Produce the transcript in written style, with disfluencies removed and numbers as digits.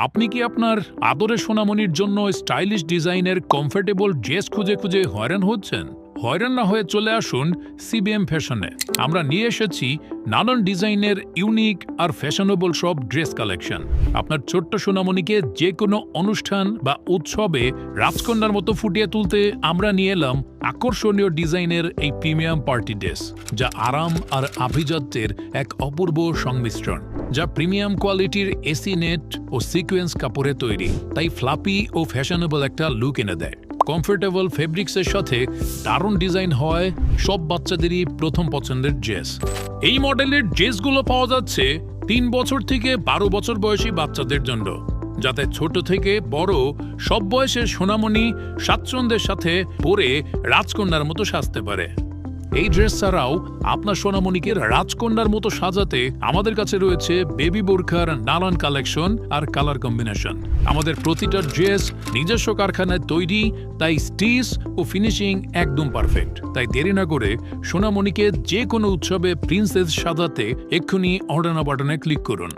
আপনি কি আপনার আদরের সোনামণির জন্য স্টাইলিশ ডিজাইনের কমফোর্টেবল ড্রেস খুঁজে খুঁজে হয়রান হচ্ছেন? হয়রান না হয়ে চলে আসুন সিবিএম ফ্যাশনে। আমরা নিয়ে এসেছি নানান ডিজাইনের ইউনিক আর ফ্যাশনেবল সব ড্রেস কালেকশন। আপনার ছোট্ট সোনামণিকে যে কোনো অনুষ্ঠান বা উৎসবে রাজকন্যার মতো ফুটিয়ে তুলতে আমরা নিয়ে এলাম আকর্ষণীয় ডিজাইনের এই প্রিমিয়াম পার্টি ড্রেস, যা আরাম আর আভিজাত্যের এক অপূর্ব সংমিশ্রণ, যা প্রিমিয়াম কোয়ালিটির এসি নেট ও সিকোয়েন্স কাপড়ে তৈরি, তাই ফ্লাপি ও ফ্যাশনেবল একটা লুক এনে দেয়। কমফোর্টেবল ফেব্রিক্সের সাথে দারুণ ডিজাইন হয় সব বাচ্চাদেরই প্রথম পছন্দের ড্রেস। এই মডেলের ড্রেসগুলো পাওয়া যাচ্ছে 3 বছর থেকে 12 বছর বয়সী বাচ্চাদের জন্য, যাতে ছোট থেকে বড় সব বয়সের সোনামণি স্বাচ্ছন্দ্যের সাথে পরে রাজকন্যার মতো সাজতে পারে। এই ড্রেস ছাড়াও আপনার সোনামণিকে রাজকন্যার মতো সাজাতে আমাদের কাছে রয়েছে বেবি বোরখার নানান কালেকশন আর কালার কম্বিনেশন। আমাদের প্রতিটা ড্রেস নিজস্ব কারখানায় তৈরি, তাই স্টিচ ও ফিনিশিং একদম পারফেক্ট। তাই দেরি না করে সোনামণিকে যে কোনো উৎসবে প্রিন্সেস সাজাতে এক্ষুনি অর্ডার বাটনে ক্লিক করুন।